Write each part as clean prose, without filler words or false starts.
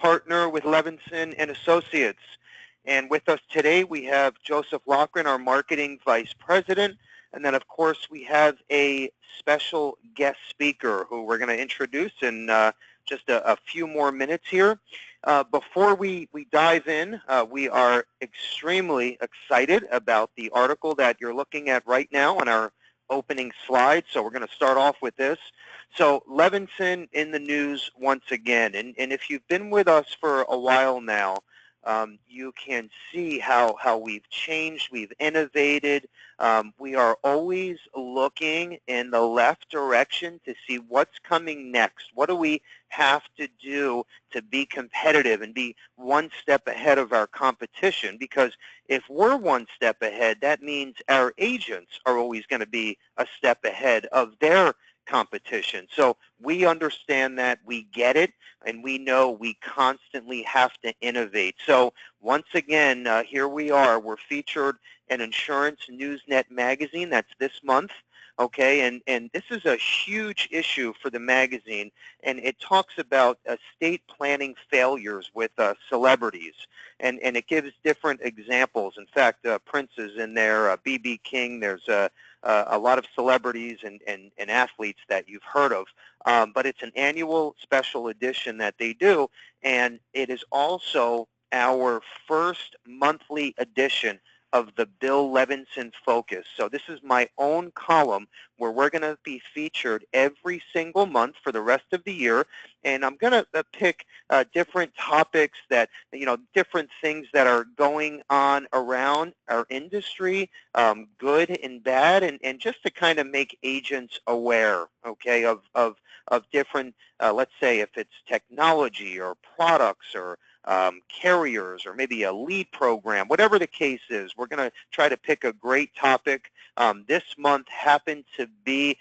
partner with Levinson and Associates. And with us today, we have Joseph Loughran, our Marketing Vice President. And then, of course, we have a special guest speaker who we're going to introduce in just a few more minutes here. Before we dive in, we are extremely excited about the article that you're looking at right now on our opening slide. So we're going to start off with this. So Levinson in the news once again. And if you've been with us for a while now, you can see how we've changed, we've innovated. We are always looking in the left direction to see what's coming next. What do we have to do to be competitive and be one step ahead of our competition? Because if we're one step ahead, that means our agents are always going to be a step ahead of their competition. So we understand that, we get it, and we know we constantly have to innovate. So once again, here we are. We're featured in Insurance Newsnet magazine. That's this month. Okay, and this is a huge issue for the magazine, and it talks about estate planning failures with celebrities, and it gives different examples. In fact, Prince is in there, B.B. King. There's a lot of celebrities and athletes that you've heard of, but it's an annual special edition that they do, and it is also our first monthly edition of the Bill Levinson Focus. So this is my own column where we're going to be featured every single month for the rest of the year, and I'm going to pick different topics that, different things that are going on around our industry, good and bad, and just to kind of make agents aware, okay, of different, let's say if it's technology or products or carriers or maybe a lead program, whatever the case is, we're going to try to pick a great topic. This month happened to be,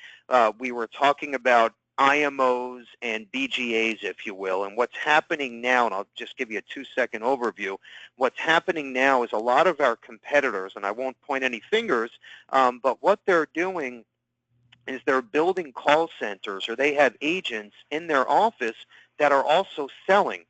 we were talking about IMOs and BGAs, if you will, and what's happening now, and I'll just give you a 2-second overview. What's happening now is a lot of our competitors, and I won't point any fingers, but what they're doing is they're building call centers, or they have agents in their office that are also selling.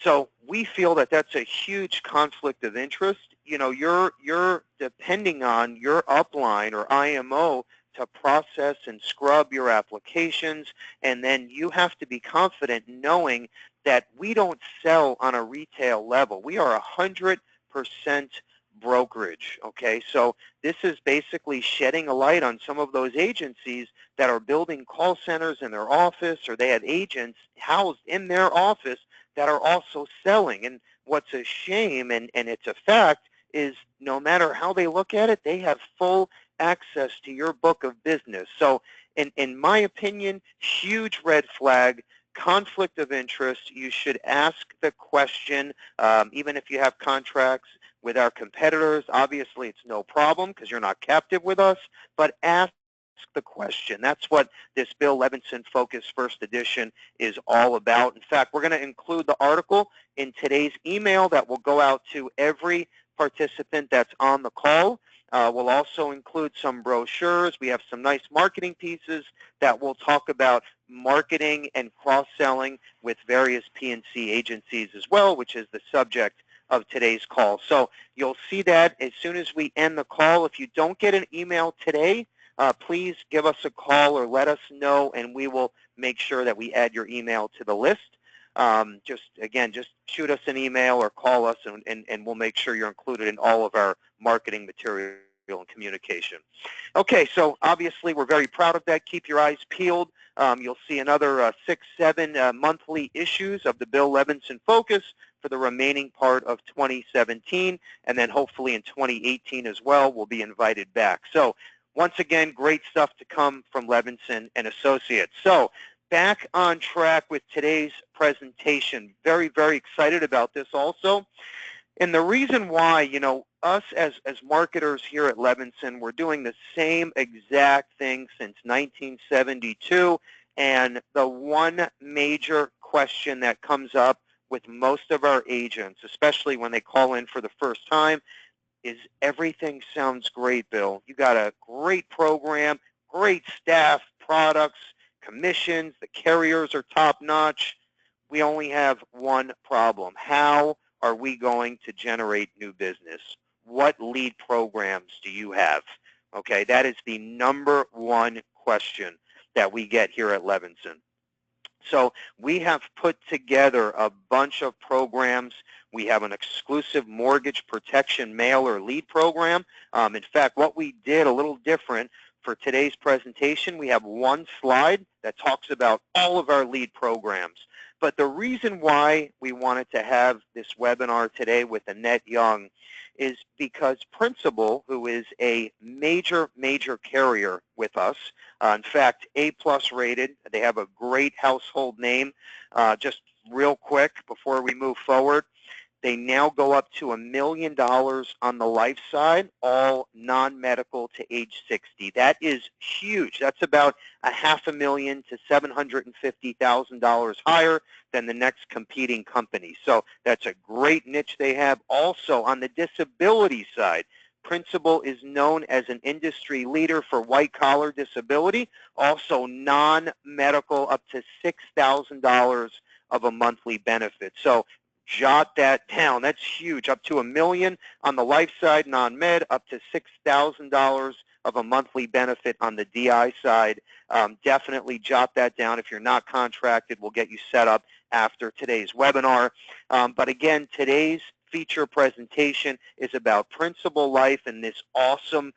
So we feel that that's a huge conflict of interest. You're depending on your upline or IMO to process and scrub your applications, and then you have to be confident knowing that we don't sell on a retail level. We are 100% brokerage, okay? So this is basically shedding a light on some of those agencies that are building call centers in their office, or they have agents housed in their office that are also selling. And what's a shame, and it's a fact, is no matter how they look at it, they have full access to your book of business. So in my opinion, huge red flag, conflict of interest. You should ask the question, even if you have contracts with our competitors. Obviously, it's no problem because you're not captive with us, but ask the question. That's what this Bill Levinson Focus First Edition is all about. In fact, we're going to include the article in today's email that will go out to every participant that's on the call. We'll also include some brochures. We have some nice marketing pieces that will talk about marketing and cross-selling with various P&C agencies as well, which is the subject of today's call. So you'll see that as soon as we end the call. If you don't get an email today, please give us a call or let us know, and we will make sure that we add your email to the list. Just shoot us an email or call us, and we'll make sure you're included in all of our marketing material and communication. Okay, so obviously we're very proud of that. Keep your eyes peeled. You'll see another 6-7 monthly issues of the Bill Levinson Focus for the remaining part of 2017, and then hopefully in 2018 as well, we'll be invited back. So once again, great stuff to come from Levinson and Associates. So back on track with today's presentation. Very, very excited about this also. And the reason why, us as marketers here at Levinson, we're doing the same exact thing since 1972. And the one major question that comes up with most of our agents, especially when they call in for the first time, is everything sounds great, Bill. You got a great program, great staff, products, commissions, the carriers are top-notch, we only have one problem. How are we going to generate new business? What lead programs do you have? Okay, that is the number one question that we get here at Levinson. So we have put together a bunch of programs. We have an exclusive mortgage protection mailer lead program. In fact, what we did a little different for today's presentation, we have one slide that talks about all of our lead programs. But the reason why we wanted to have this webinar today with Annette Young is because Principal, who is a major carrier with us, in fact, A+ rated, they have a great household name. Just real quick before we move forward, they now go up to $1 million on the life side, all non-medical to age 60. That is huge. That's about $500,000 to $750,000 higher than the next competing company. So that's a great niche they have. Also, on the disability side, Principal is known as an industry leader for white-collar disability, also non-medical up to $6,000 of a monthly benefit. So jot that down. That's huge. Up to $1 million on the life side, non-med, up to $6,000 of a monthly benefit on the DI side. Definitely jot that down. If you're not contracted, we'll get you set up after today's webinar. But again, today's feature presentation is about Principal Life and this awesome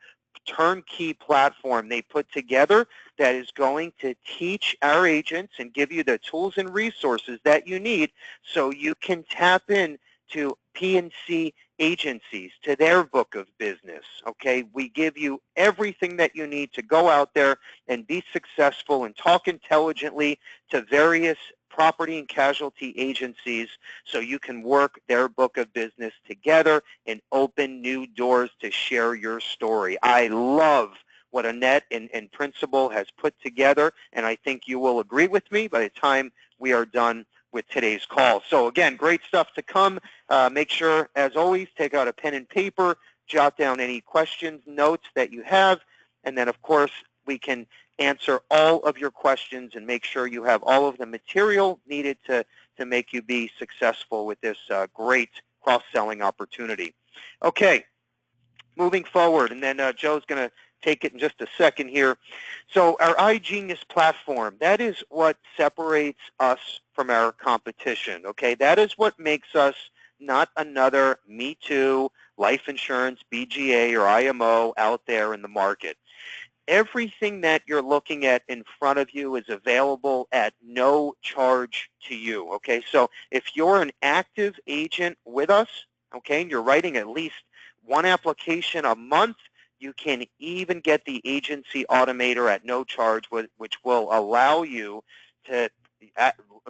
turnkey platform they put together that is going to teach our agents and give you the tools and resources that you need so you can tap in to P&C Agencies, to their book of business. Okay, we give you everything that you need to go out there and be successful and talk intelligently to various property and casualty agencies so you can work their book of business together and open new doors to share your story. I love what Annette and Principal has put together, and I think you will agree with me by the time we are done with today's call. So again, great stuff to come. Make sure, as always, take out a pen and paper, jot down any questions, notes that you have, and then, of course, we can answer all of your questions and make sure you have all of the material needed to make you be successful with this great cross-selling opportunity. Okay, moving forward, and then Joe's going to take it in just a second here. So our iGenius platform, that is what separates us from our competition, okay? That is what makes us not another Me Too, life insurance, BGA, or IMO out there in the market. Everything that you're looking at in front of you is available at no charge to you, okay? So if you're an active agent with us, okay, and you're writing at least one application a month, you can even get the agency automator at no charge, which will allow you to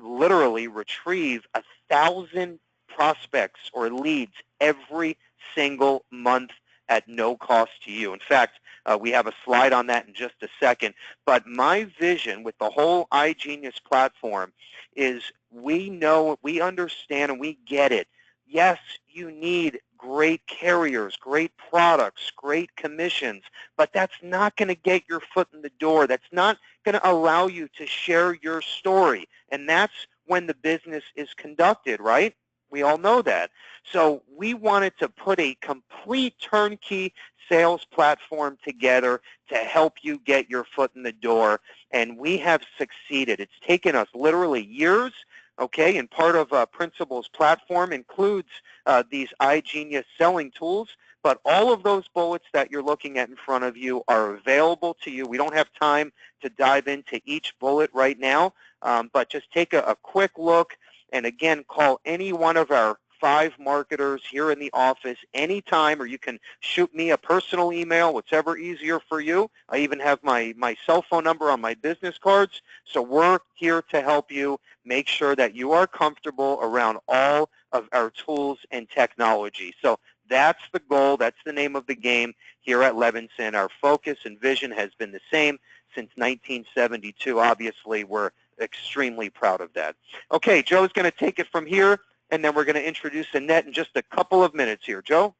literally retrieve 1,000 prospects or leads every single month at no cost to you. In fact, we have a slide on that in just a second. But my vision with the whole iGenius platform is we know, we understand, and we get it. Yes, you need great carriers, great products, great commissions, but that's not going to get your foot in the door. That's not going to allow you to share your story. And that's when the business is conducted, right? We all know that. So we wanted to put a complete turnkey sales platform together to help you get your foot in the door, and we have succeeded. It's taken us literally years, okay, and part of Principal's platform includes these iGenius selling tools, but all of those bullets that you're looking at in front of you are available to you. We don't have time to dive into each bullet right now, but just take a quick look, and again, call any one of our 5 marketers here in the office anytime, or you can shoot me a personal email, whatever easier for you. I even have my cell phone number on my business cards. So we're here to help you make sure that you are comfortable around all of our tools and technology. So that's the goal. That's the name of the game here at Levinson. Our focus and vision has been the same since 1972. Obviously, we're extremely proud of that. Okay, Joe's going to take it from here, and then we're going to introduce Annette in just a couple of minutes here. Joe?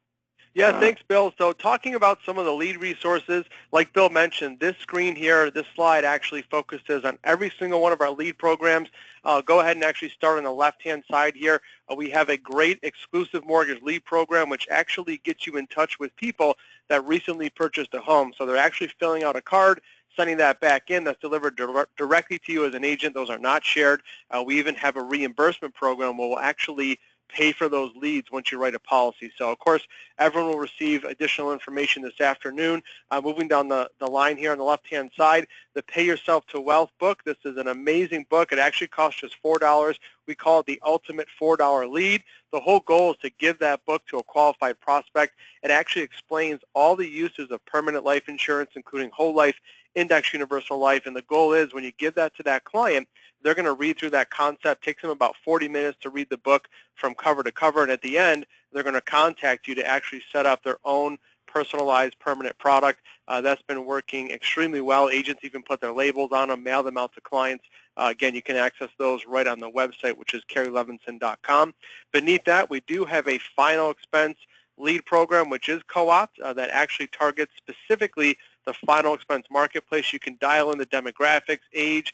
Yeah, thanks, Bill. So talking about some of the lead resources, like Bill mentioned, this screen here, this slide actually focuses on every single one of our lead programs. I'll go ahead and actually start on the left-hand side here. We have a great exclusive mortgage lead program, which actually gets you in touch with people that recently purchased a home. So they're actually filling out a card, sending that back in. That's delivered directly to you as an agent. Those are not shared. We even have a reimbursement program where we'll actually pay for those leads once you write a policy. So, of course, everyone will receive additional information this afternoon. Moving down the line here on the left-hand side, the Pay Yourself to Wealth book. This is an amazing book. It actually costs just $4. We call it the ultimate $4 lead. The whole goal is to give that book to a qualified prospect. It actually explains all the uses of permanent life insurance, including whole life, index universal life, and the goal is when you give that to that client, they're going to read through that concept. It takes them about 40 minutes to read the book from cover to cover, and at the end, they're going to contact you to actually set up their own personalized permanent product. That's been working extremely well. Agents even put their labels on them, mail them out to clients. Again, you can access those right on the website, which is kerrylevinson.com. Beneath that, we do have a final expense lead program, which is co-opt, that actually targets specifically the final expense marketplace. You can dial in the demographics, age,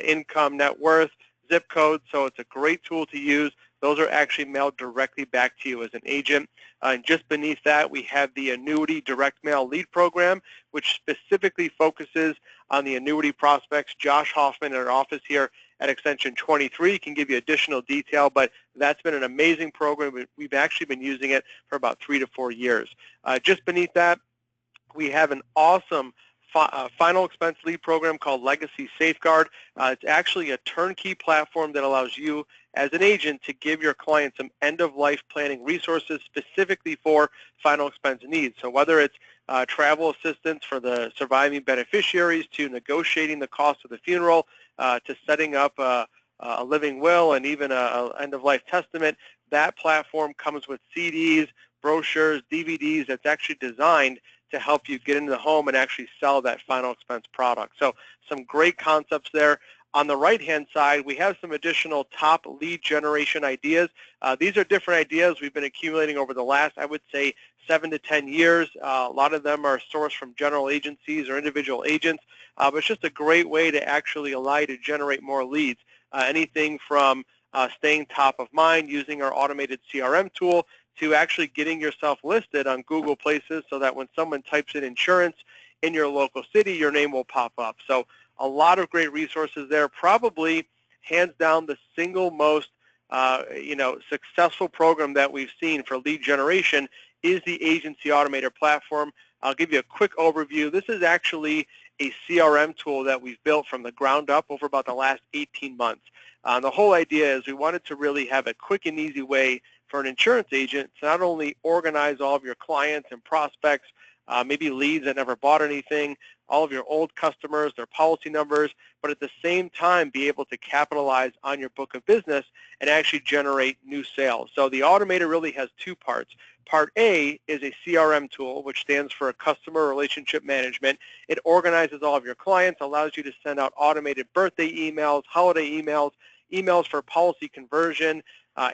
income, net worth, zip code, so it's a great tool to use. Those are actually mailed directly back to you as an agent. And just beneath that, we have the annuity direct mail lead program, which specifically focuses on the annuity prospects. Josh Hoffman in our office here at extension 23 can give you additional detail, but that's been an amazing program. We've actually been using it for about 3 to 4 years. Just beneath that, we have an awesome final expense lead program called Legacy Safeguard. It's actually a turnkey platform that allows you as an agent to give your clients some end-of-life planning resources specifically for final expense needs. So whether it's travel assistance for the surviving beneficiaries, to negotiating the cost of the funeral, to setting up a living will and even an end-of-life testament, that platform comes with CDs, brochures, DVDs that's actually designed to help you get into the home and actually sell that final expense product. So some great concepts there. On the right-hand side, we have some additional top lead generation ideas. These are different ideas we've been accumulating over the last, I would say, 7 to 10 years. A lot of them are sourced from general agencies or individual agents, but it's just a great way to actually allow you to generate more leads. Anything from staying top of mind using our automated CRM tool to actually getting yourself listed on Google Places so that when someone types in insurance in your local city, your name will pop up. So a lot of great resources there. Probably hands down the single most successful program that we've seen for lead generation is the Agency Automator platform. I'll give you a quick overview. This is actually a CRM tool that we've built from the ground up over about the last 18 months. The whole idea is we wanted to really have a quick and easy way for an insurance agent to not only organize all of your clients and prospects, maybe leads that never bought anything, all of your old customers, their policy numbers, but at the same time be able to capitalize on your book of business and actually generate new sales. So the Automator really has two parts. Part A is a CRM tool, which stands for Customer Relationship Management. It organizes all of your clients, allows you to send out automated birthday emails, holiday emails, emails for policy conversion,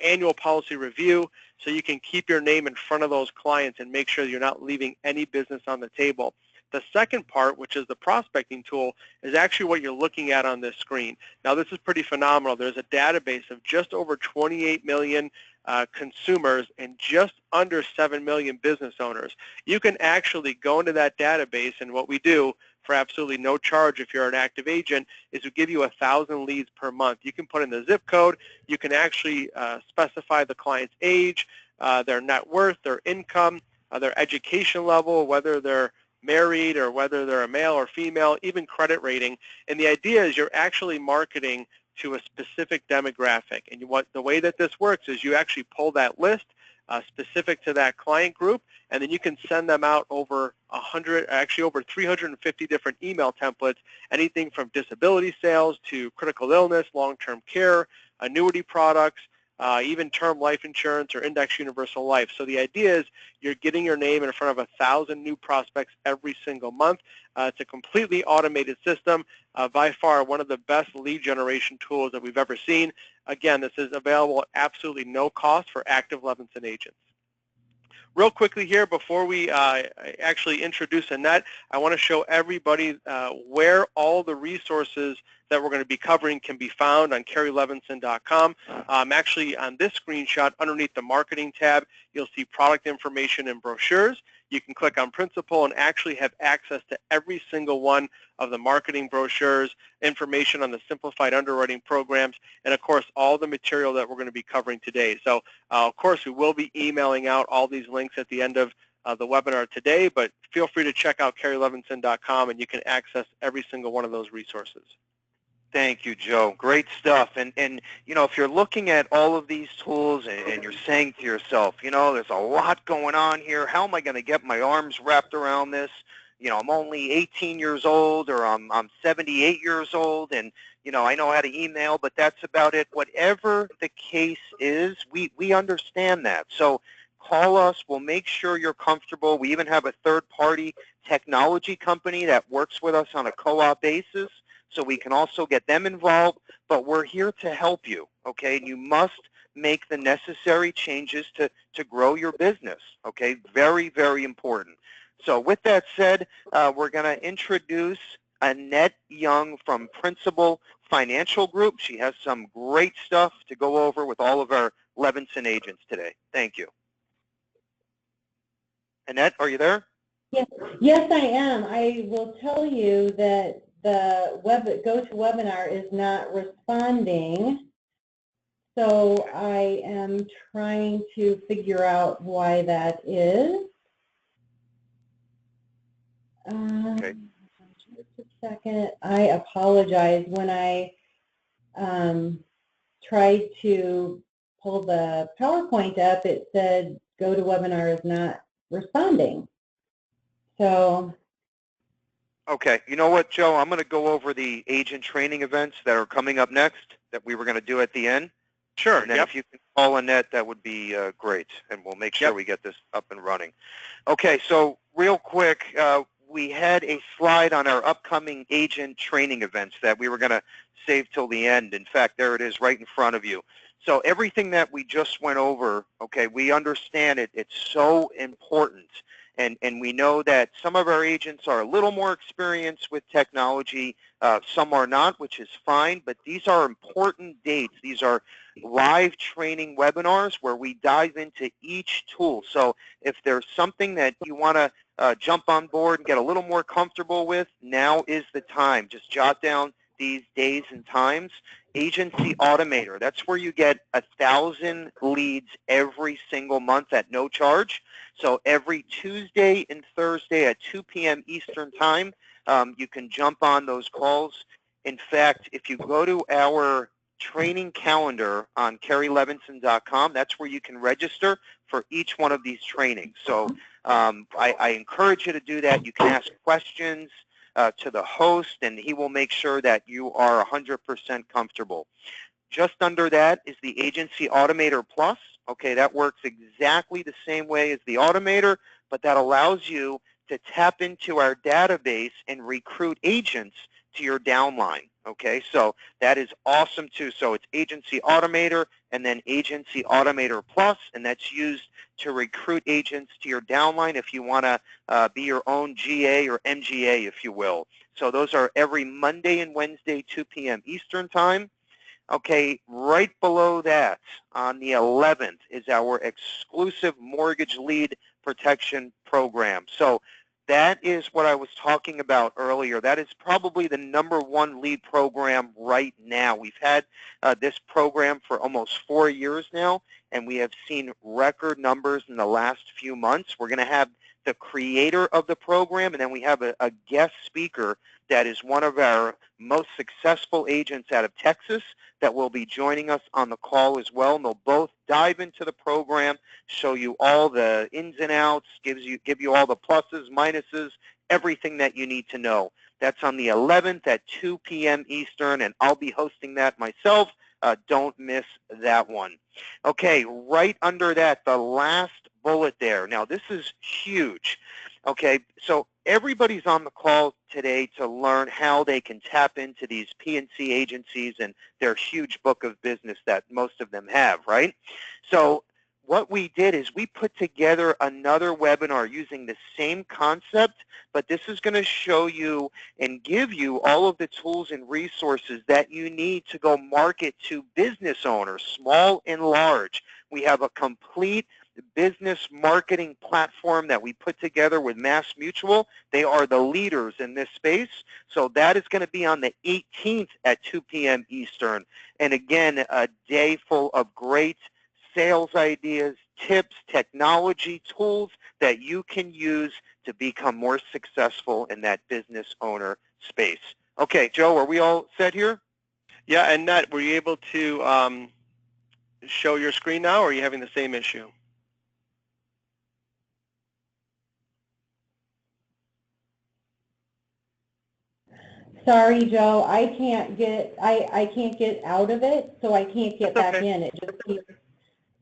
annual policy review, so you can keep your name in front of those clients and make sure you're not leaving any business on the table. The second part, which is the prospecting tool, is actually what you're looking at on this screen. Now, this is pretty phenomenal. There's a database of just over 28 million consumers and just under 7 million business owners. You can actually go into that database, and what we do for absolutely no charge if you're an active agent is we give you 1,000 leads per month. You can put in the zip code. You can actually specify the client's age, their net worth, their income, their education level, whether they're married or whether they're a male or female, even credit rating. And the idea is you're actually marketing to a specific demographic. And the way that this works is you actually pull that list specific to that client group, and then you can send them out over over 350 different email templates, anything from disability sales to critical illness, long-term care, annuity products, even term life insurance or index universal life. So the idea is you're getting your name in front of 1,000 new prospects every single month. It's a completely automated system, by far one of the best lead generation tools that we've ever seen. Again, this is available at absolutely no cost for active Levinson agents. real quickly here, before we actually introduce Annette, I want to show everybody where all the resources that we're going to be covering can be found on CarrieLevinson.com. Actually, on this screenshot, underneath the marketing tab, you'll see product information and brochures. You can click on Principal and actually have access to every single one of the marketing brochures, information on the simplified underwriting programs, and of course, all the material that we're going to be covering today. So, of course, we will be emailing out all these links at the end of the webinar today, but feel free to check out CarrieLevinson.com and you can access every single one of those resources. Thank you, Joe. Great stuff. And you know, if you're looking at all of these tools and you're saying to yourself, you know, there's a lot going on here. How am I going to get my arms wrapped around this? You know, I'm only 18 years old, or I'm 78 years old, and you know, I know how to email, but that's about it. Whatever the case is, we understand that. So call us. We'll make sure you're comfortable. We even have a third-party technology company that works with us on a co-op basis, so we can also get them involved, but we're here to help you, okay? You must make the necessary changes to grow your business, okay? Very, very important. So with that said, we're going to introduce Annette Young from Principal Financial Group. She has some great stuff to go over with all of our Levinson agents today. Thank you. Annette, are you there? Yes, I am. I will tell you that the GoToWebinar is not responding, so I am trying to figure out why that is. Okay. Just a second. I apologize. When I tried to pull the PowerPoint up, it said GoToWebinar is not responding. So. Okay, you know what, Joe? I'm going to go over the agent training events that are coming up next that we were going to do at the end. Sure. And then if you can call Annette, that would be great, and we'll make sure we get this up and running. Okay, so real quick, we had a slide on our upcoming agent training events that we were going to save till the end. In fact, there it is right in front of you. So everything that we just went over, okay, we understand it. It's so important. And we know that some of our agents are a little more experienced with technology. Some are not, which is fine. But these are important dates. These are live training webinars where we dive into each tool. So if there's something that you want to jump on board and get a little more comfortable with, now is the time. Just jot down these days and times. Agency Automator, that's where you get 1,000 leads every single month at no charge. So every Tuesday and Thursday at 2 p.m. Eastern Time, you can jump on those calls. In fact, if you go to our training calendar on CarrieLevinson.com, that's where you can register for each one of these trainings. So I encourage you to do that. You can ask questions to the host, and he will make sure that you are 100% comfortable. Just under that is the Agency Automator Plus. Okay, that works exactly the same way as the Automator, but that allows you to tap into our database and recruit agents to your downline. Okay, so that is awesome too. So it's Agency Automator and then Agency Automator Plus, and that's used to recruit agents to your downline if you want to be your own GA or MGA, if you will. So those are every Monday and Wednesday, 2 p.m. Eastern Time. Okay, right below that, on the 11th, is our exclusive mortgage lead protection program. So that is what I was talking about earlier. That is probably the #1 lead program right now. We've had this program for almost 4 years now, and we have seen record numbers in the last few months. We're going to have the creator of the program, and then we have a guest speaker that is one of our most successful agents out of Texas that will be joining us on the call as well. And they'll both dive into the program, show you all the ins and outs, give you all the pluses, minuses, everything that you need to know. That's on the 11th at 2 p.m. Eastern, and I'll be hosting that myself. Don't miss that one. Okay, right under that, the last bullet there. Now, this is huge. Okay, so everybody's on the call today to learn how they can tap into these P&C agencies and their huge book of business that most of them have, right? So what we did is we put together another webinar using the same concept, but this is going to show you and give you all of the tools and resources that you need to go market to business owners, small and large. We have a complete business marketing platform that we put together with Mass Mutual. They are the leaders in this space. So that is going to be on the 18th at 2 p.m. Eastern. And again, a day full of great sales ideas, tips, technology, tools that you can use to become more successful in that business owner space. Okay, Joe, are we all set here? Yeah, and Nat, were you able to show your screen now, or are you having the same issue? Sorry, Joe, I can't get out of it, so I can't get back in. It just keeps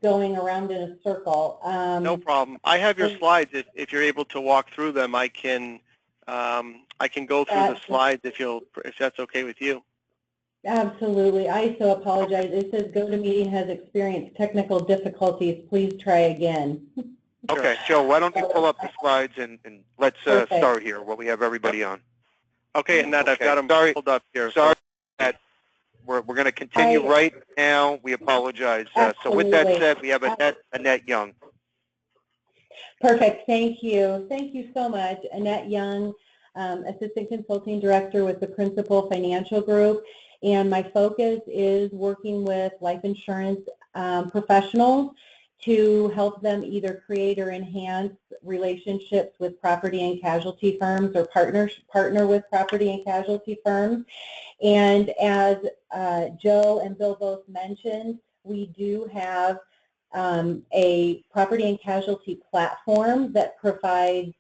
going around in a circle. No problem. I have your slides. If you're able to walk through them, I can go through the slides if that's okay with you. Absolutely. I so apologize. It says GoToMeeting has experienced technical difficulties. Please try again. Okay, Joe, why don't you pull up the slides and let's start here while we have everybody on. Okay, and Nat, I've got them pulled up here. Sorry, Nat. We're going to continue right now. We apologize. So with that said, we have Annette Young. Perfect. Thank you. Thank you so much. Annette Young, Assistant Consulting Director with the Principal Financial Group. And my focus is working with life insurance professionals to help them either create or enhance relationships with property and casualty firms or partner with property and casualty firms. And as Joe and Bill both mentioned, we do have a property and casualty platform that provides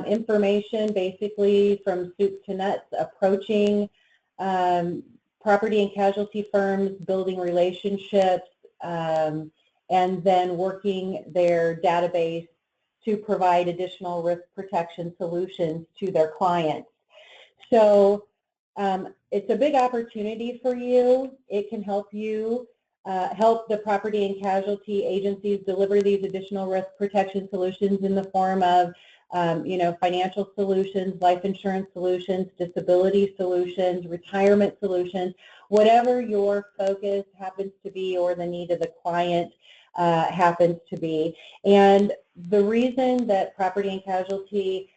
information basically from soup to nuts, approaching property and casualty firms, building relationships, and then working their database to provide additional risk protection solutions to their clients. So it's a big opportunity for you. It can help you help the property and casualty agencies deliver these additional risk protection solutions in the form of financial solutions, life insurance solutions, disability solutions, retirement solutions, whatever your focus happens to be or the need of the client happens to be. And the reason that property and casualty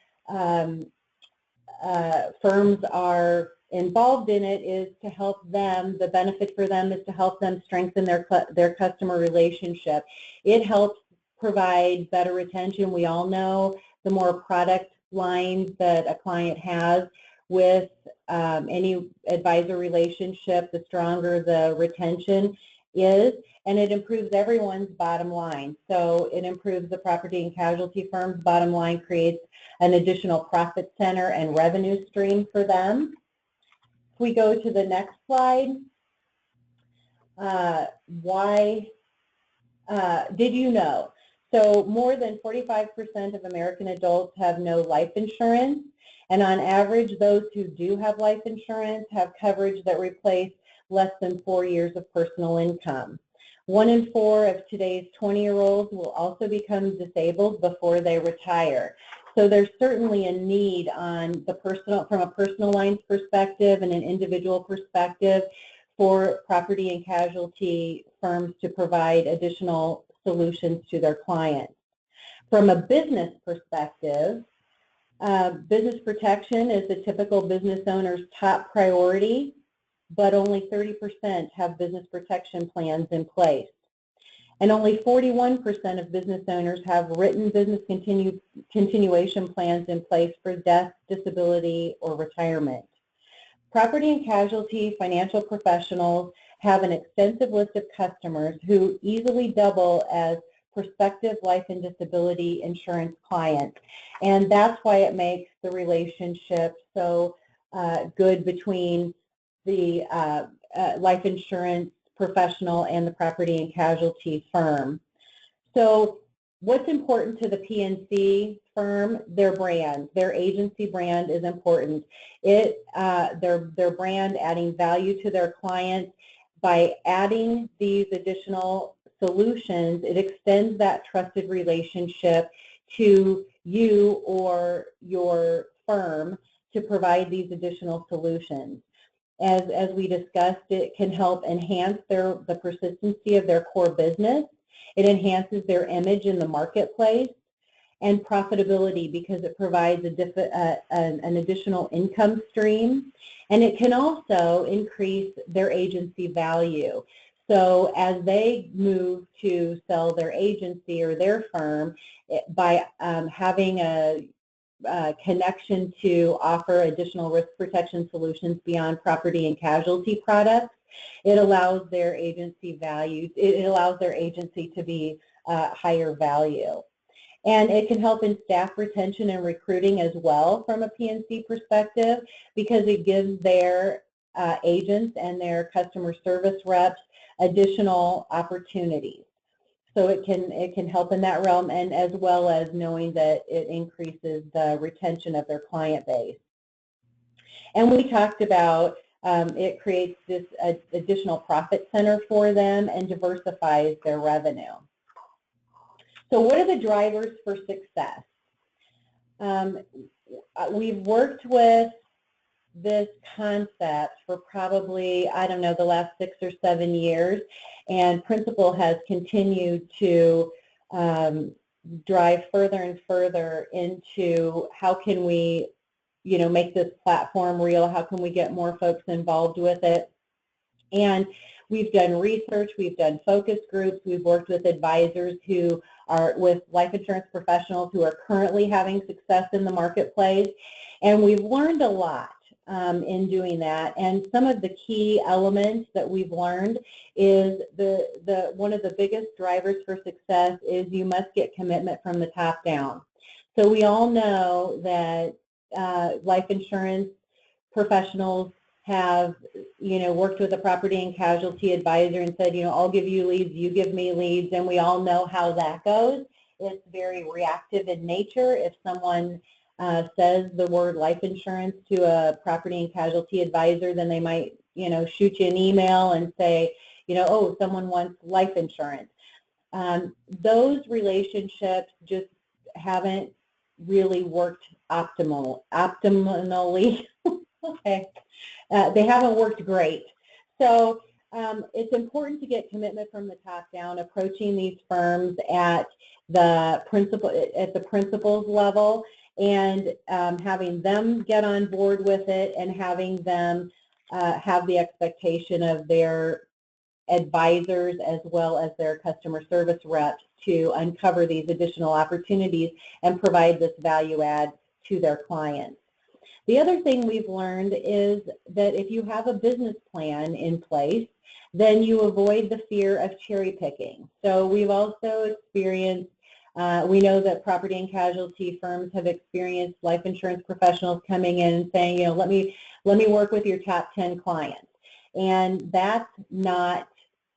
firms are involved in it is to help them. The benefit for them is to help them strengthen their customer relationship. It helps provide better retention. We all know the more product lines that a client has with any advisor relationship, the stronger the retention is, and it improves everyone's bottom line. So it improves the property and casualty firm's bottom line, creates an additional profit center and revenue stream for them. If we go to the next slide, why did you know? So more than 45% of American adults have no life insurance, and on average, those who do have life insurance have coverage that replace less than 4 years of personal income. 1 in 4 of today's 20-year-olds will also become disabled before they retire. So there's certainly a need on from a personal lines perspective and an individual perspective for property and casualty firms to provide additional solutions to their clients. From a business perspective, business protection is the typical business owner's top priority, but only 30% have business protection plans in place. And only 41% of business owners have written business continuation plans in place for death, disability, or retirement. Property and casualty financial professionals have an extensive list of customers who easily double as prospective life and disability insurance clients. And that's why it makes the relationship so good between the life insurance professional and the property and casualty firm. So what's important to the P&C firm? Their brand, their agency brand is important. Their brand adding value to their clients by adding these additional solutions, it extends that trusted relationship to you or your firm to provide these additional solutions. As we discussed, it can help enhance the persistency of their core business. It enhances their image in the marketplace, and profitability because it provides an additional income stream. And it can also increase their agency value. So as they move to sell their agency or their firm, by having a connection to offer additional risk protection solutions beyond property and casualty products, it allows their agency values, it allows their agency to be higher value. And it can help in staff retention and recruiting as well from a P&C perspective, because it gives their agents and their customer service reps additional opportunities. So it can help in that realm, and as well as knowing that it increases the retention of their client base. And we talked about it creates this additional profit center for them and diversifies their revenue. So what are the drivers for success? We've worked with this concept for probably, I don't know, the last 6 or 7 years, and Principal has continued to drive further and further into how can we, make this platform real, how can we get more folks involved with it. And we've done research, we've done focus groups, we've worked with advisors who are with life insurance professionals who are currently having success in the marketplace, and we've learned a lot in doing that. And some of the key elements that we've learned is one of the biggest drivers for success is you must get commitment from the top down. So we all know that life insurance professionals have, worked with a property and casualty advisor and said, I'll give you leads, you give me leads, and we all know how that goes. It's very reactive in nature. If someone says the word life insurance to a property and casualty advisor, then they might, shoot you an email and say, oh, someone wants life insurance. Those relationships just haven't really worked optimally. Okay. They haven't worked great. So it's important to get commitment from the top down, approaching these firms at the principal's level, and having them get on board with it, and having them have the expectation of their advisors as well as their customer service reps to uncover these additional opportunities and provide this value add to their clients. The other thing we've learned is that if you have a business plan in place, then you avoid the fear of cherry picking. So we've also experienced, we know that property and casualty firms have experienced life insurance professionals coming in and saying, let me work with your top 10 clients. And that's not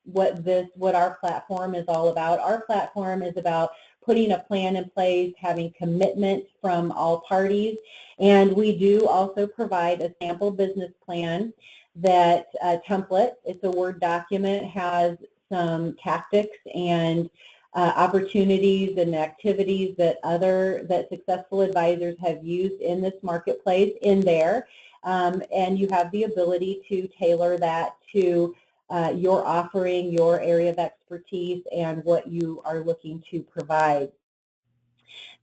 what our platform is all about. Our platform is about putting a plan in place, having commitment from all parties, and we do also provide a sample business plan that template. It's a Word document, has some tactics and opportunities and activities that successful advisors have used in this marketplace in there, and you have the ability to tailor that to your offering, your area of expertise, and what you are looking to provide.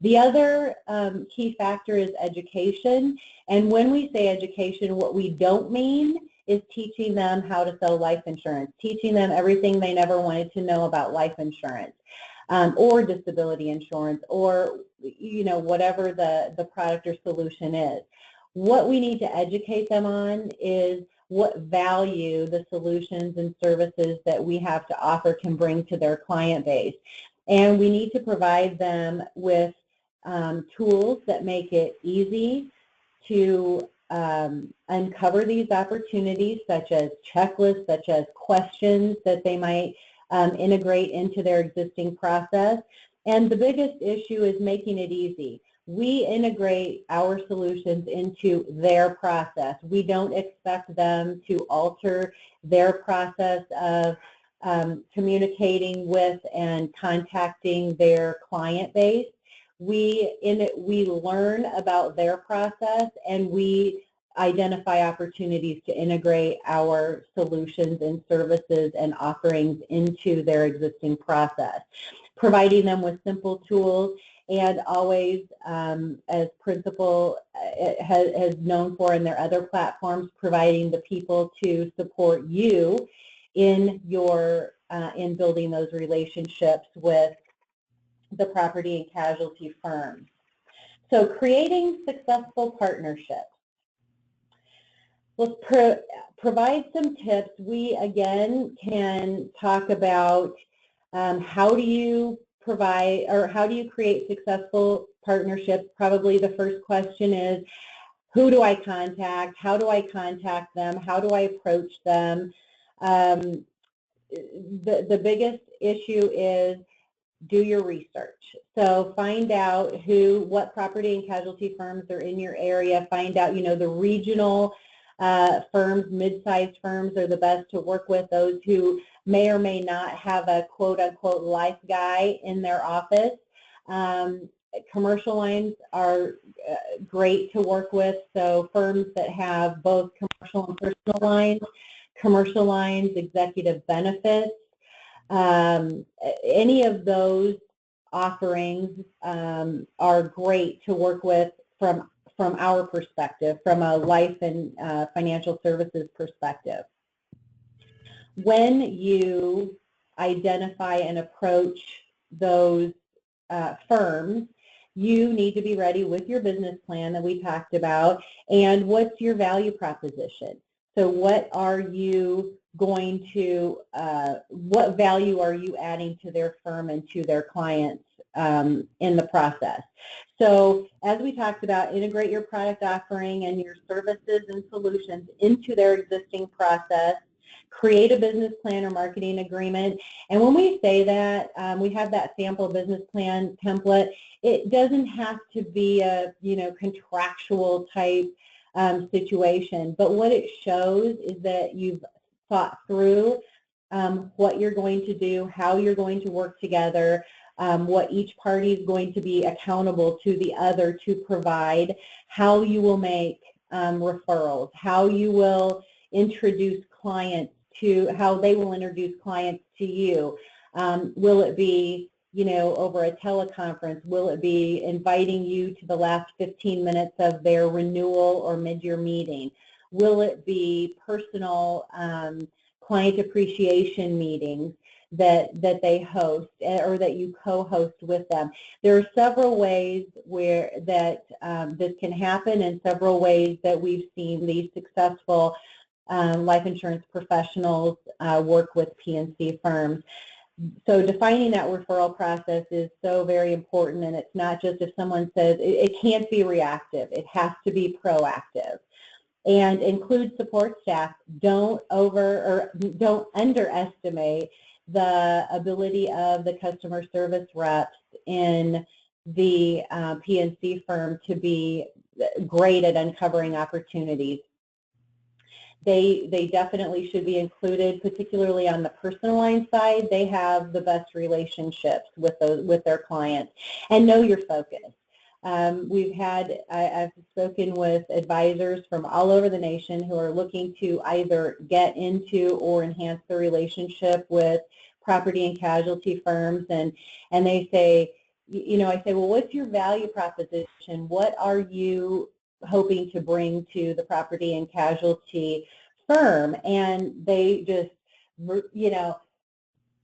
The other key factor is education, and when we say education, what we don't mean is teaching them how to sell life insurance, teaching them everything they never wanted to know about life insurance, or disability insurance, or whatever the product or solution is. What we need to educate them on is what value the solutions and services that we have to offer can bring to their client base. And we need to provide them with tools that make it easy to uncover these opportunities, such as checklists, such as questions that they might integrate into their existing process. And the biggest issue is making it easy. We integrate our solutions into their process. We don't expect them to alter their process of communicating with and contacting their client base. We learn about their process, and we identify opportunities to integrate our solutions and services and offerings into their existing process, providing them with simple tools, and always, as Principal has known for in their other platforms, providing the people to support you in your in building those relationships with the property and casualty firms. So creating successful partnerships. Let's provide some tips. We, again, can talk about how do you provide, or how do you create successful partnerships. Probably the first question is, who do I contact? How do I contact them? How do I approach them? The biggest issue is do your research. So find out what property and casualty firms are in your area. Find out, the regional firms, mid-sized firms are the best to work with, those who may or may not have a quote-unquote life guy in their office. Commercial lines are great to work with, so firms that have both commercial and personal lines, executive benefits, any of those offerings are great to work with from our perspective, from a life and financial services perspective. When you identify and approach those firms, you need to be ready with your business plan that we talked about, and what's your value proposition. So what are you going to, what value are you adding to their firm and to their clients in the process? So as we talked about, integrate your product offering and your services and solutions into their existing process. Create a business plan or marketing agreement. And when we say that, we have that sample business plan template. It doesn't have to be a contractual type situation, but what it shows is that you've thought through what you're going to do, how you're going to work together, what each party is going to be accountable to the other to provide, how you will make referrals, how you will introduce clients to, how they will introduce clients to you. Will it be over a teleconference? Will it be inviting you to the last 15 minutes of their renewal or mid-year meeting? Will it be personal client appreciation meetings that they host or that you co-host with them? There are several ways where that this can happen, and several ways that we've seen these successful life insurance professionals work with P&C firms. So defining that referral process is so very important, and it's not just if someone says, it can't be reactive, it has to be proactive. And include support staff. Don't underestimate the ability of the customer service reps in the P&C firm to be great at uncovering opportunities. They definitely should be included, particularly on the personal line side. They have the best relationships with their clients. And know your focus. I've spoken with advisors from all over the nation who are looking to either get into or enhance their relationship with property and casualty firms, and they say, I say, well, what's your value proposition? What are you hoping to bring to the property and casualty firm? And they just,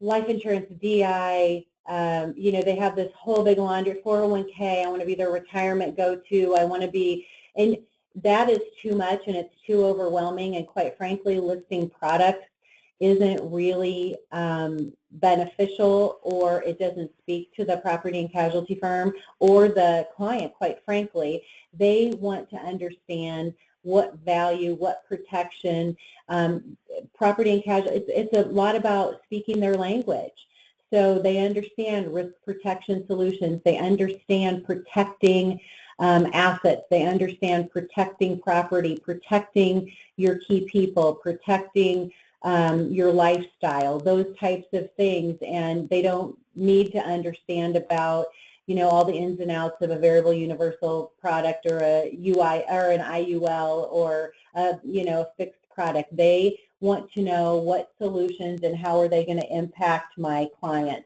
life insurance, DI, they have this whole big laundry, 401k, I want to be their retirement go-to, I want to be, and that is too much and it's too overwhelming, and quite frankly, listing products isn't really beneficial, or it doesn't speak to the property and casualty firm or the client, quite frankly. They want to understand what value, what protection, property and casualty, it's a lot about speaking their language. So they understand risk protection solutions, they understand protecting assets, they understand protecting property, protecting your key people, protecting your lifestyle, those types of things, and they don't need to understand about, you know, all the ins and outs of a variable universal product or a UI or an IUL or a, you know, a fixed product. They want to know what solutions and how are they going to impact my client.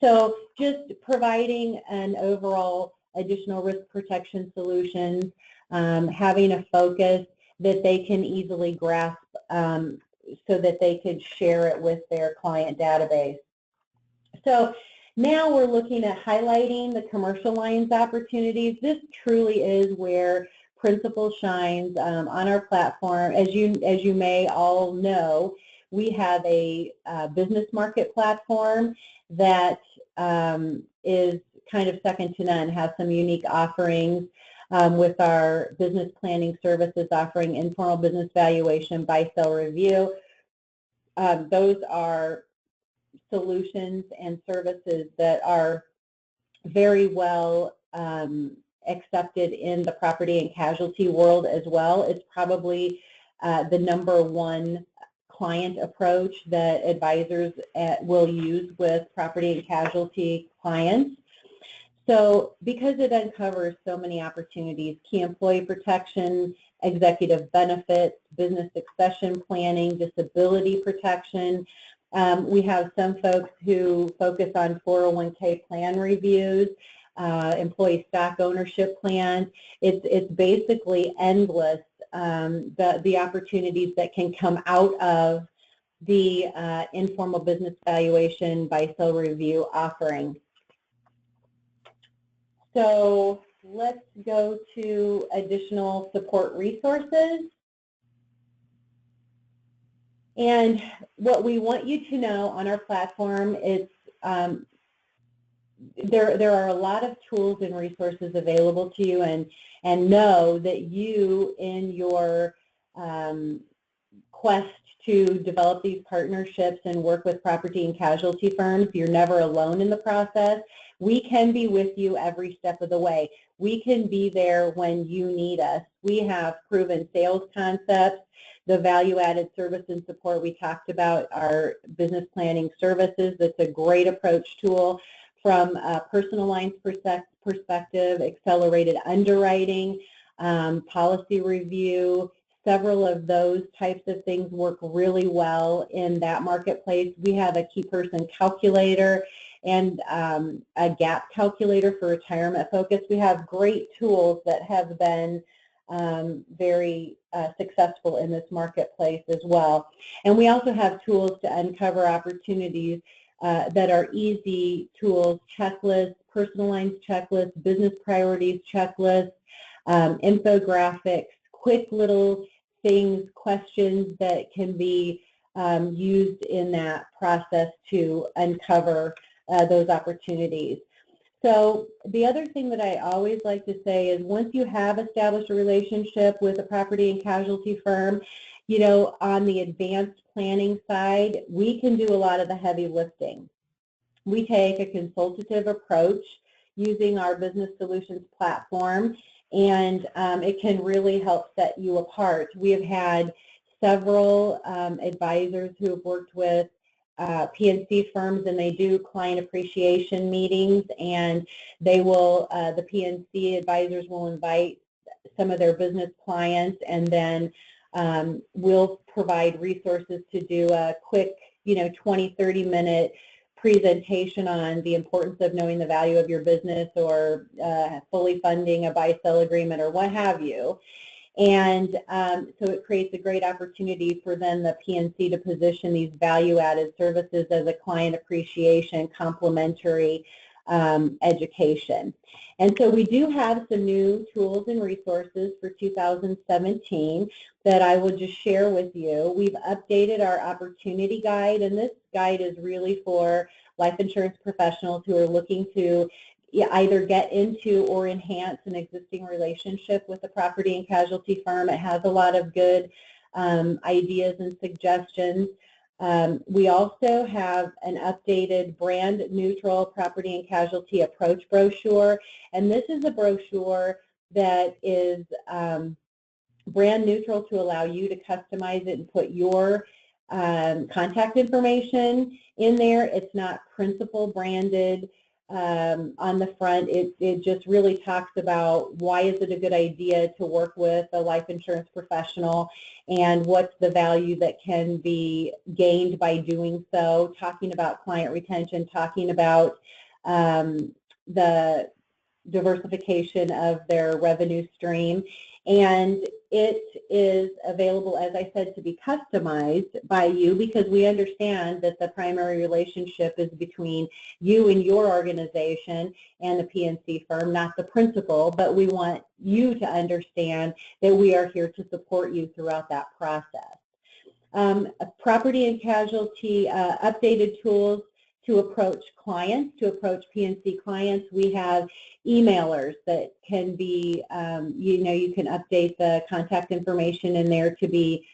So just providing an overall additional risk protection solutions, having a focus that they can easily grasp so that they could share it with their client database. So now we're looking at highlighting the commercial lines opportunities. This truly is where Principal shines on our platform. As you may all know, we have a business market platform that is kind of second to none, has some unique offerings with our business planning services offering informal business valuation, buy-sell review. Those are solutions and services that are very well accepted in the property and casualty world as well. It's probably the #1 client approach that advisors will use with property and casualty clients. So because it uncovers so many opportunities, key employee protection, executive benefits, business succession planning, disability protection. We have some folks who focus on 401k plan reviews, employee stock ownership plans. It's basically endless, the opportunities that can come out of the informal business valuation buy-sell review offering. So let's go to additional support resources. And what we want you to know on our platform is there are a lot of tools and resources available to you, and know that you, in your quest to develop these partnerships and work with property and casualty firms, you're never alone in the process. We can be with you every step of the way. We can be there when you need us. We have proven sales concepts, the value-added service and support we talked about, our business planning services. That's a great approach tool from a personal lines perspective, accelerated underwriting, policy review. Several of those types of things work really well in that marketplace. We have a key person calculator and a gap calculator for retirement focus. We have great tools that have been very successful in this marketplace as well. And we also have tools to uncover opportunities that are easy tools, checklists, personalized checklists, business priorities checklists, infographics, quick little things, questions that can be used in that process to uncover those opportunities. So the other thing that I always like to say is once you have established a relationship with a property and casualty firm, you know, on the advanced planning side, we can do a lot of the heavy lifting. We take a consultative approach using our business solutions platform, and it can really help set you apart. We have had several advisors who have worked with P&C firms, and they do client appreciation meetings, and they will, the P&C advisors will invite some of their business clients, and then we'll provide resources to do a quick, 20, 30-minute presentation on the importance of knowing the value of your business, or fully funding a buy-sell agreement, or what have you. And so it creates a great opportunity for then the P&C to position these value-added services as a client appreciation complementary education. And so we do have some new tools and resources for 2017 that I will just share with you. We've updated our opportunity guide, and this guide is really for life insurance professionals who are looking to either get into or enhance an existing relationship with a property and casualty firm. It has a lot of good ideas and suggestions. We also have an updated brand neutral property and casualty approach brochure, and this is a brochure that is brand neutral to allow you to customize it and put your contact information in there. It's not principal branded on the front. It just really talks about why is it a good idea to work with a life insurance professional and what's the value that can be gained by doing so, talking about client retention, talking about the diversification of their revenue stream. And it is available, as I said, to be customized by you, because we understand that the primary relationship is between you and your organization and the P&C firm, not the principal, but we want you to understand that we are here to support you throughout that process. Property and casualty updated tools to approach clients, to approach P&C clients. We have emailers that can be, you can update the contact information in there to be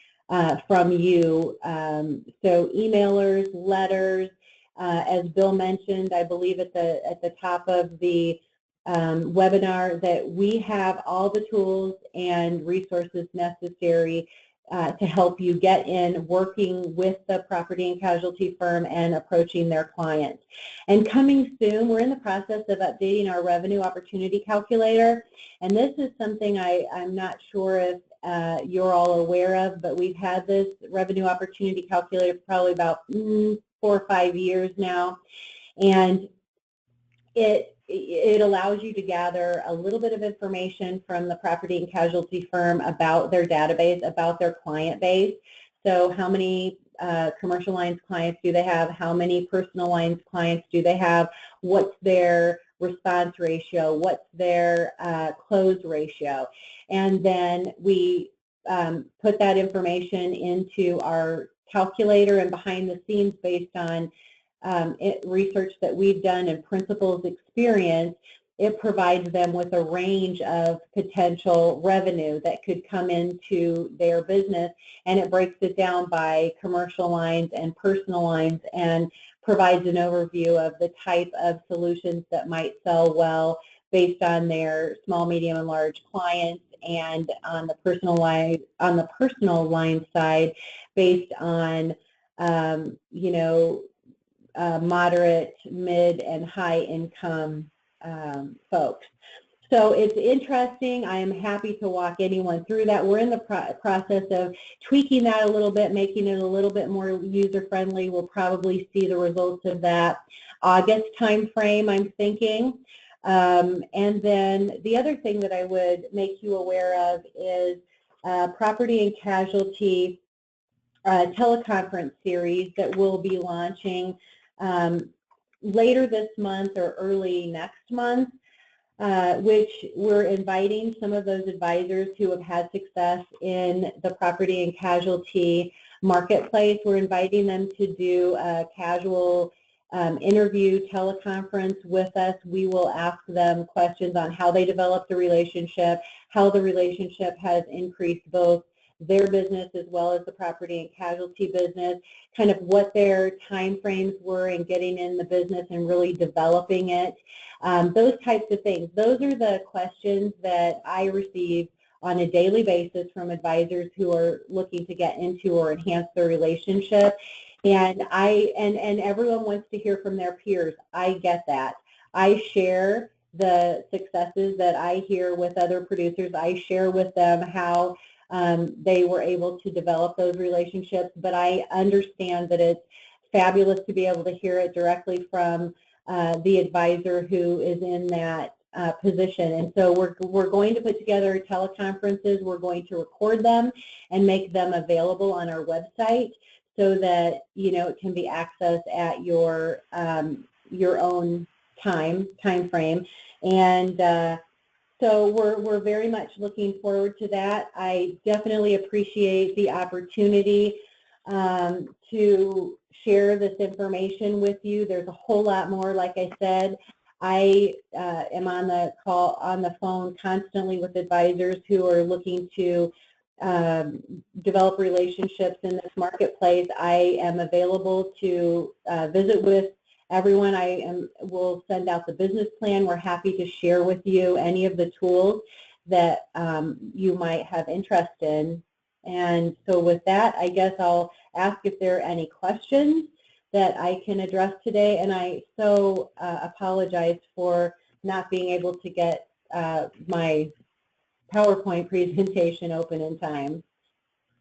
from you. So emailers, letters, as Bill mentioned, I believe at the top of the webinar, that we have all the tools and resources necessary to help you get in working with the property and casualty firm and approaching their clients. And coming soon, we're in the process of updating our revenue opportunity calculator. And this is something I'm not sure if you're all aware of, but we've had this revenue opportunity calculator for probably about 4 or 5 years now. And it allows you to gather a little bit of information from the property and casualty firm about their database, about their client base. So how many commercial lines clients do they have? How many personal lines clients do they have? What's their response ratio? What's their close ratio? And then we put that information into our calculator, and behind the scenes, based on research that we've done and principals experience, it provides them with a range of potential revenue that could come into their business, and it breaks it down by commercial lines and personal lines and provides an overview of the type of solutions that might sell well based on their small, medium, and large clients, and on the personal line side, based on moderate, mid, and high income folks. So it's interesting. I am happy to walk anyone through that. We're in the process of tweaking that a little bit, making it a little bit more user-friendly. We'll probably see the results of that August time frame, I'm thinking. And then the other thing that I would make you aware of is property and casualty teleconference series that we'll be launching later this month or early next month, which we're inviting some of those advisors who have had success in the property and casualty marketplace. We're inviting them to do a casual interview teleconference with us. We will ask them questions on how they developed the relationship, how the relationship has increased both their business as well as the property and casualty business, kind of what their time frames were in getting in the business and really developing it, those types of things. Those are the questions that I receive on a daily basis from advisors who are looking to get into or enhance their relationship. And everyone wants to hear from their peers. I get that. I share the successes that I hear with other producers. I share with them how they were able to develop those relationships, but I understand that it's fabulous to be able to hear it directly from the advisor who is in that position. And so we're going to put together teleconferences. We're going to record them and make them available on our website so that it can be accessed at your own time frame. And so we're very much looking forward to that. I definitely appreciate the opportunity to share this information with you. There's a whole lot more. Like I said, I am on the phone constantly with advisors who are looking to develop relationships in this marketplace. I am available to visit with everyone. Will send out the business plan. We're happy to share with you any of the tools that you might have interest in. And so with that, I guess I'll ask if there are any questions that I can address today, and I so apologize for not being able to get my PowerPoint presentation open in time.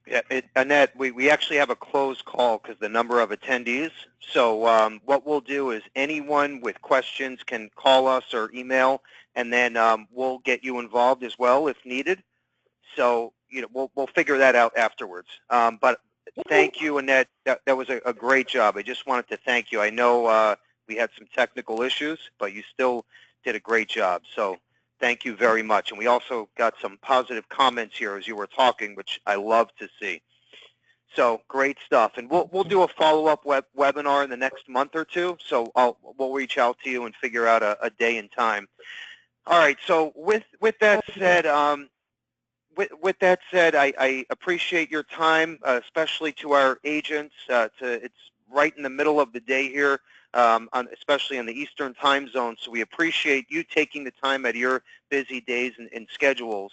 Yeah, Annette, we actually have a closed call because the number of attendees. So what we'll do is anyone with questions can call us or email, and then we'll get you involved as well if needed. So we'll figure that out afterwards. But thank you, Annette. That was a great job. I just wanted to thank you. I know we had some technical issues, but you still did a great job. So thank you very much. And we also got some positive comments here as you were talking, which I love to see. So great stuff. And we'll do a follow-up webinar in the next month or two. So we'll reach out to you and figure out a day and time. All right. So with that said, with that said, I appreciate your time, especially to our agents. It's right in the middle of the day here, especially in the Eastern time zone, so we appreciate you taking the time out of your busy days and schedules.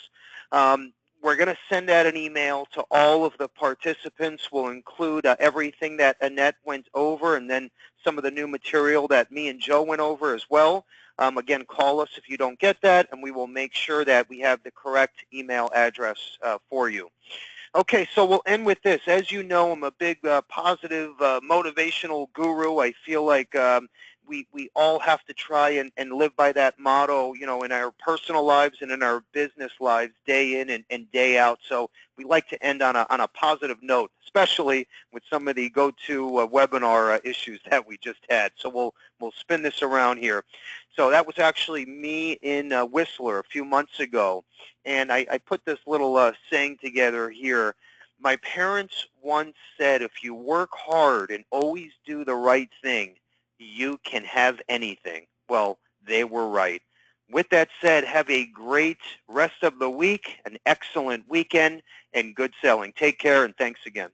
We're going to send out an email to all of the participants. We'll include everything that Annette went over and then some of the new material that me and Joe went over as well. Again, call us if you don't get that, and we will make sure that we have the correct email address for you. Okay, so we'll end with this. As you know, I'm a big positive motivational guru. I feel like we all have to try and live by that motto, in our personal lives and in our business lives, day in and day out. So we like to end on a positive note, especially with some of the GoToWebinar issues that we just had. So we'll spin this around here. So that was actually me in Whistler a few months ago, and I put this little saying together here. My parents once said, if you work hard and always do the right thing, you can have anything. Well, they were right. With that said, have a great rest of the week, an excellent weekend, and good selling. Take care, and thanks again.